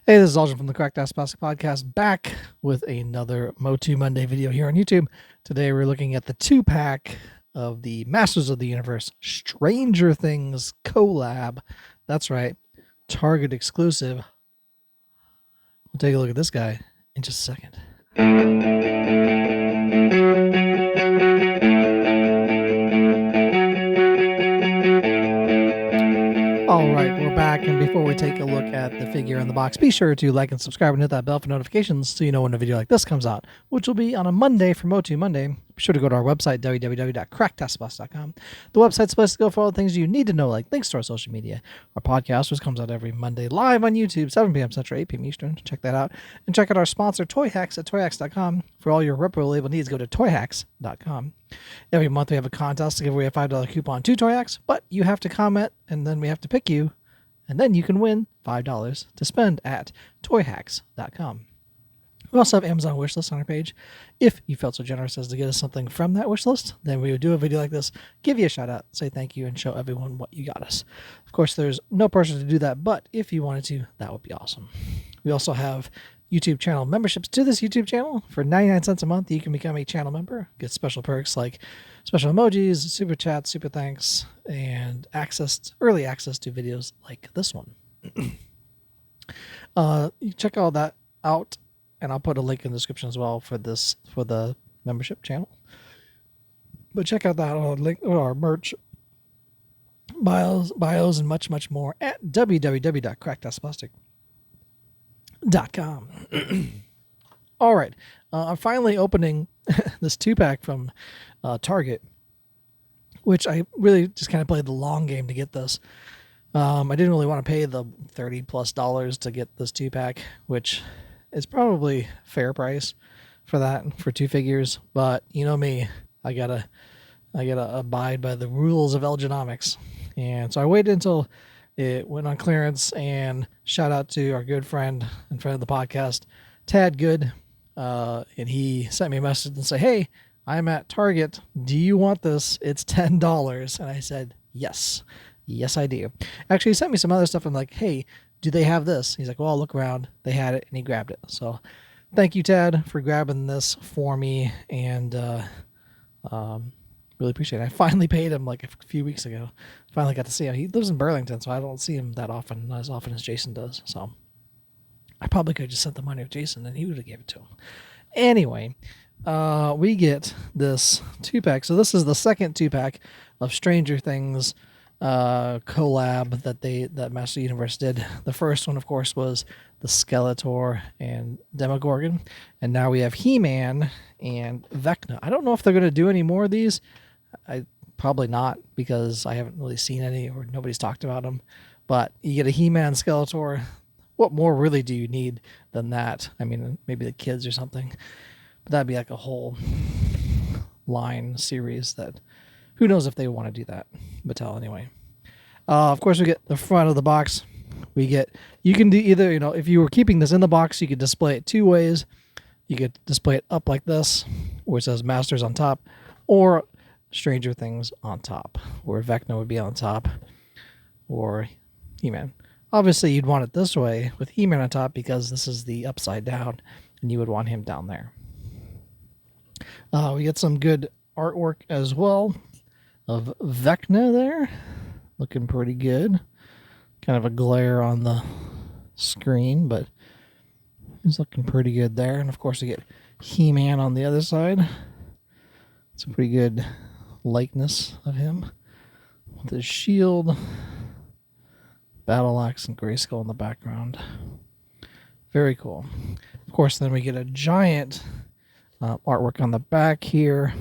Hey, this is Aldrin from the Cracked Ass Plastic Podcast, back with another MOTU Monday video here on YouTube. Today we're looking at the 2-pack of the Masters of the Universe Stranger Things collab. That's right, Target exclusive. We'll take a look at this guy in just a second. All right, we're back, and before we take a look at the figure in the box, be sure to like and subscribe and hit that bell for notifications so you know when a video like this comes out, which will be on a Monday for MOTU Monday. Be sure to go to our website, www.crackedassplastic.com. The website's the place to go for all the things you need to know, like links to our social media. Our podcast, which comes out every Monday live on YouTube, 7 p.m. Central, 8 p.m. Eastern. Check that out. And check out our sponsor, Toy Hacks, at toyhacks.com. For all your Repro label needs, go to toyhacks.com. Every month we have a contest to give away a $5 coupon to Toy Hacks, but you have to comment, and then we have to pick you, and then you can win $5 to spend at toyhacks.com. We also have Amazon wishlist on our page. If you felt so generous as to get us something from that wishlist, then we would do a video like this, give you a shout out, say thank you, and show everyone what you got us. Of course, there's no pressure to do that, but if you wanted to, that would be awesome. We also have YouTube channel memberships to this YouTube channel. For 99 cents a month, you can become a channel member, get special perks like special emojis, super chats, super thanks, and early access to videos like this one. You check all that out, and I'll put a link in the description as well for the membership channel. But check out that link or our merch, bios, and much, much more at www.crackedassplastic.com. All right, I'm finally opening this 2-pack from Target, which I really just kind of played the long game to get this. I didn't really want to pay the $30+ to get this 2-pack, which is probably fair price for that, for 2 figures. But you know me, I gotta abide by the rules of Elginomics, and so I waited until it went on clearance. And shout out to our good friend and friend of the podcast, Tad Good, and he sent me a message and said, "Hey, I'm at Target. Do you want this? It's $10." And I said, "Yes, I do." Actually, he sent me some other stuff. I'm like, "Hey, do they have this?" He's like, "Well, I'll look around." They had it, and he grabbed it. So thank you, Tad, for grabbing this for me, and really appreciate it. I finally paid him like a few weeks ago. Finally got to see him. He lives in Burlington, so I don't see him that often, not as often as Jason does. So I probably could have just sent the money to Jason, and he would have gave it to him. Anyway, we get this 2-pack. So this is the second 2-pack of Stranger Things collab that Master Universe did. The first one, of course, was the Skeletor and Demogorgon, and now we have He-Man and Vecna. I don't know if they're going to do any more of these. I probably not, because I haven't really seen any, or nobody's talked about them. But you get a He-Man, Skeletor. What more really do you need than that? I mean, maybe the kids or something, but that'd be like a whole line series that who knows if they want to do that. Mattel anyway. Of course, we get the front of the box. You can do either, if you were keeping this in the box, you could display it 2 ways. You could display it up like this, where it says Masters on top, or Stranger Things on top, where Vecna would be on top, or He-Man. Obviously, you'd want it this way with He-Man on top, because this is the upside down, and you would want him down there. We get some good artwork as well of Vecna there, looking pretty good. Kind of a glare on the screen, but he's looking pretty good there. And of course, we get He-Man on the other side. It's a pretty good likeness of him with his shield, battle axe, and Grayskull in the background. Very cool. Of course, then we get a giant artwork on the back here,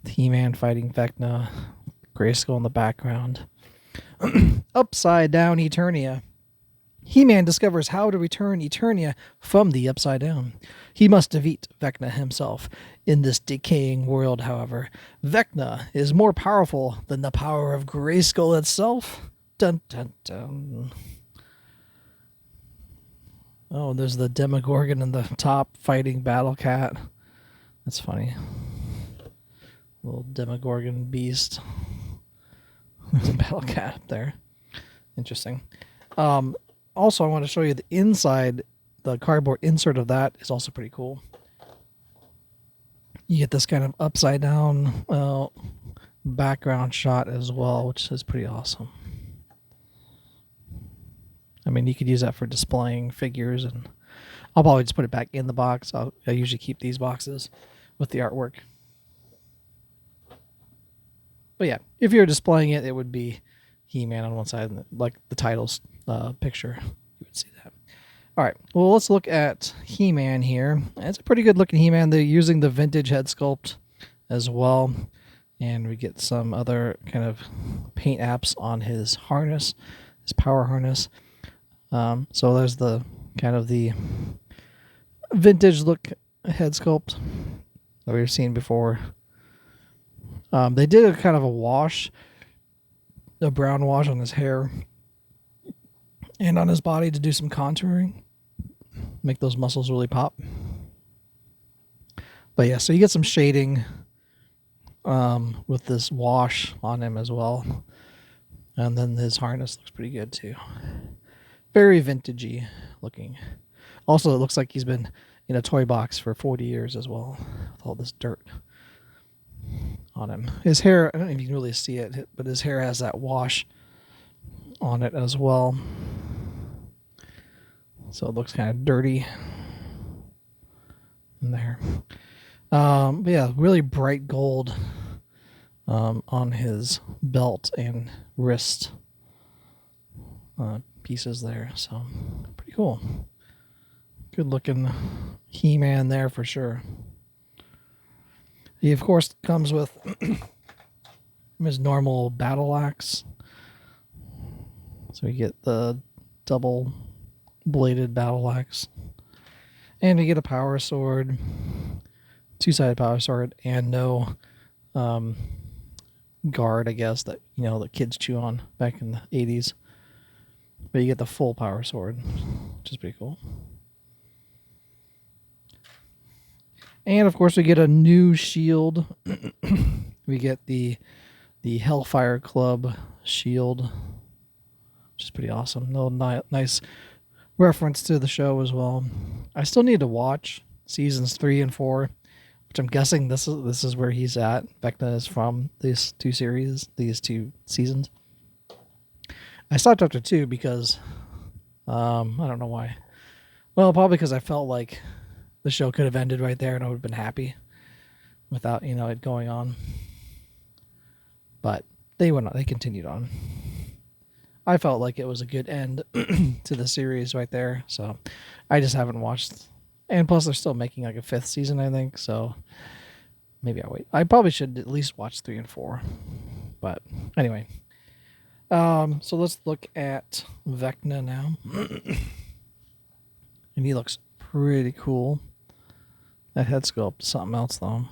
with He-Man fighting Vecna, Grayskull in the background. Upside down Eternia. He-Man discovers how to return Eternia from the Upside Down. He must defeat Vecna himself. In this decaying world, however, Vecna is more powerful than the power of Grayskull itself. Dun dun dun. Oh, there's the Demogorgon in the top fighting Battle Cat. That's funny. Little Demogorgon beast. There's a Battle Cat up there. Interesting. Also, I want to show you the inside. The cardboard insert of that is also pretty cool. You get this kind of upside down background shot as well, which is pretty awesome. I mean, you could use that for displaying figures, and I'll probably just put it back in the box. I usually keep these boxes with the artwork. But yeah, if you're displaying it, it would be He-Man on one side, and like the title's picture, you would see that. All right, well, let's look at He-Man here. It's a pretty good looking He-Man. They're using the vintage head sculpt as well. And we get some other kind of paint apps on his harness, his power harness. So there's the kind of the vintage look head sculpt that we've seen before. They did a kind of a wash, a brown wash on his hair and on his body to do some contouring, make those muscles really pop. But yeah, so you get some shading with this wash on him as well. And then his harness looks pretty good too. Very vintagey looking. Also, it looks like he's been in a toy box for 40 years as well, with all this dirt on him. His hair, I don't know if you can really see it, but his hair has that wash on it as well. So it looks kind of dirty in there. But yeah, really bright gold on his belt and wrist pieces there. So pretty cool. Good looking He-Man there for sure. He, of course, comes with his normal battle axe. So you get the double bladed battle axe. And you get a power sword, two-sided power sword, and no guard, I guess, that the kids chew on back in the 80s. But you get the full power sword, which is pretty cool. And of course we get a new shield. We get the Hellfire Club shield, which is pretty awesome. No nice reference to the show as well. I still need to watch seasons 3 and 4, which I'm guessing this is where he's at. Vecna is from these two seasons. I stopped after 2 because I don't know why. Well, probably because I felt like the show could have ended right there and I would have been happy without it going on. But they went on. They continued on. I felt like it was a good end to the series right there. So I just haven't watched. And plus, they're still making like a 5th season, I think. So maybe I'll wait. I probably should at least watch 3 and 4. But anyway. So let's look at Vecna now. And he looks pretty cool. That head sculpt is something else, though.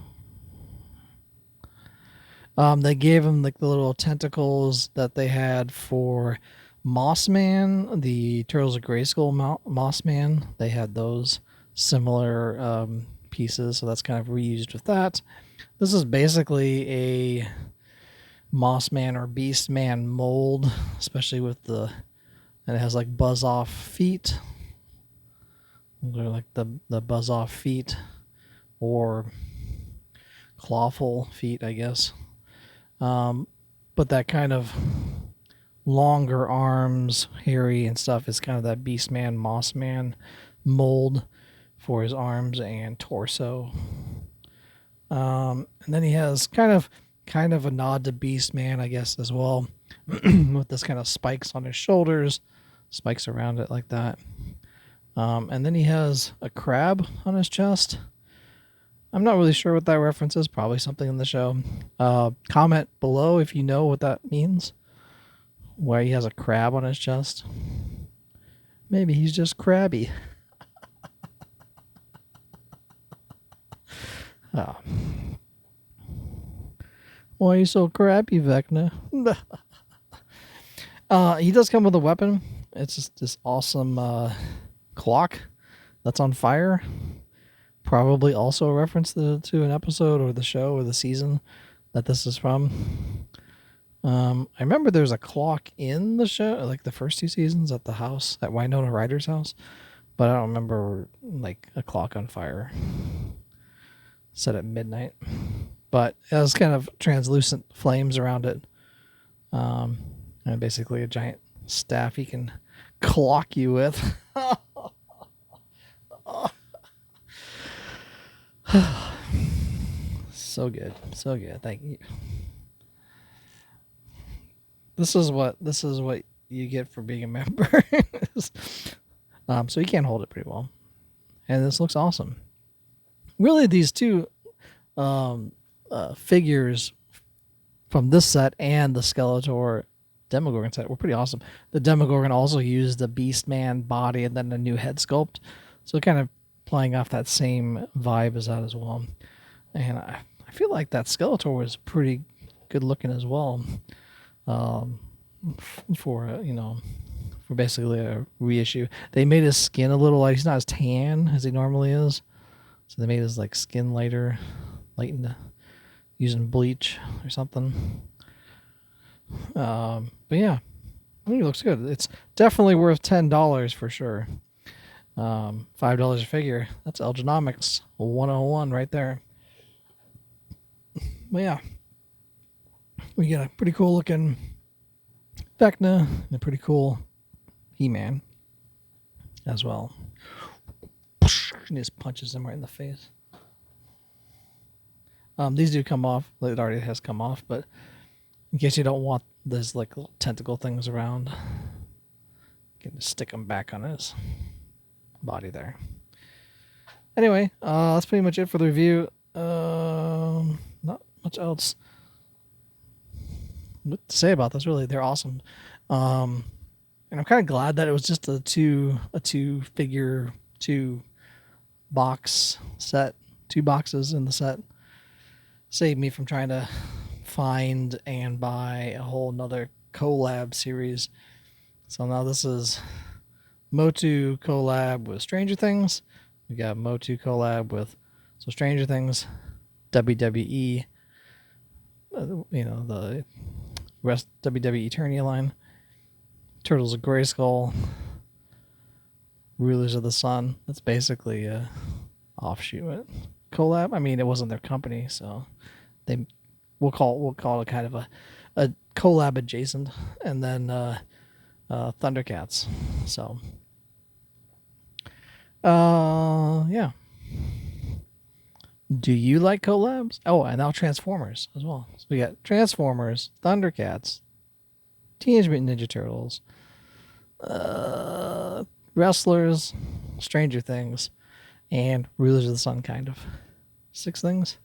They gave him like the little tentacles that they had for Mossman, the Turtles of Grayskull Mossman. They had those similar pieces, so that's kind of reused with that. This is basically a Mossman or Beastman mold, especially with and it has like buzz off feet. They're like the buzz off feet or clawful feet, I guess. But that kind of longer arms, hairy and stuff is kind of that Beastman, Mossman mold for his arms and torso. And then he has kind of a nod to Beastman, I guess, as well, with this kind of spikes on his shoulders, spikes around it like that. And then he has a crab on his chest. I'm not really sure what that reference is. Probably something in the show. Comment below if you know what that means. Why he has a crab on his chest. Maybe he's just crabby. Oh. Why are you so crabby, Vecna? He does come with a weapon. It's just this awesome clock that's on fire. Probably also a reference to an episode or the show or the season that this is from. I remember there was a clock in the show, like the first 2 seasons at the house, at Winona Ryder's house, but I don't remember like a clock on fire set at midnight. But it was kind of translucent flames around it, and basically a giant staff he can clock you with. So good, so good. Thank you. This is what you get for being a member. So you can hold it pretty well, and this looks awesome. Really, these two figures from this set and the Skeletor Demogorgon set were pretty awesome. The Demogorgon also used the Beastman body and then a new head sculpt, so kind of playing off that same vibe as that as well. And I feel like that Skeletor was pretty good looking as well. For for basically a reissue, they made his skin a little light. He's not as tan as he normally is, so they made his like skin lightened using bleach or something. But yeah, I think it looks good. It's definitely worth $10 for sure. $5 a figure. That's Elgenomics 101 right there. But yeah, we get a pretty cool looking Vecna and a pretty cool He-Man as well. And just punches him right in the face. These do come off. It already has come off, but in case you don't want those like little tentacle things around, you can just stick them back on his body there. Anyway, that's pretty much it for the review. Not much else what to say about this. Really, they're awesome. And I'm kind of glad that it was just a two figure, 2 box set, 2 boxes in the set. Saved me from trying to find and buy a whole nother collab series. So now this is MOTU collab with Stranger Things. We got MOTU collab with Stranger Things, WWE, the rest WWE Eternia line, Turtles of Grayskull, Rulers of the Sun. That's basically a offshoot collab. I mean, it wasn't their company, so we'll call it kind of a collab adjacent, and then Thundercats. So yeah. Do you like collabs? Oh, and now Transformers as well. So we got Transformers, Thundercats, Teenage Mutant Ninja Turtles, Wrestlers, Stranger Things, and Rulers of the Sun, kind of. 6 things.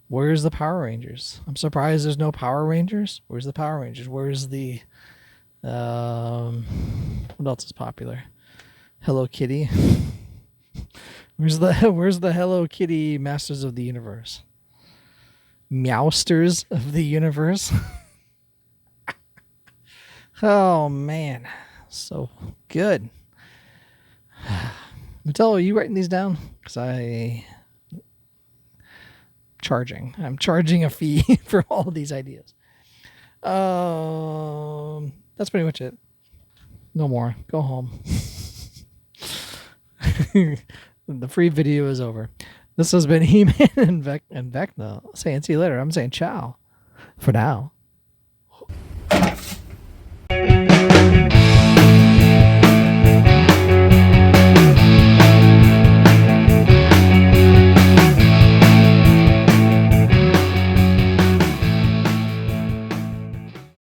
Where's the Power Rangers? I'm surprised there's no Power Rangers. Where's the Power Rangers? Where's the what else is popular? Hello Kitty. Where's the Hello Kitty Masters of the Universe? Meowsters of the Universe. Oh man, so good. Mattel, are you writing these down? Because I'm charging a fee for all of these ideas. That's pretty much it. No more. Go home. The free video is over. This has been He-Man and Vecna. Saying see you later. I'm saying ciao for now.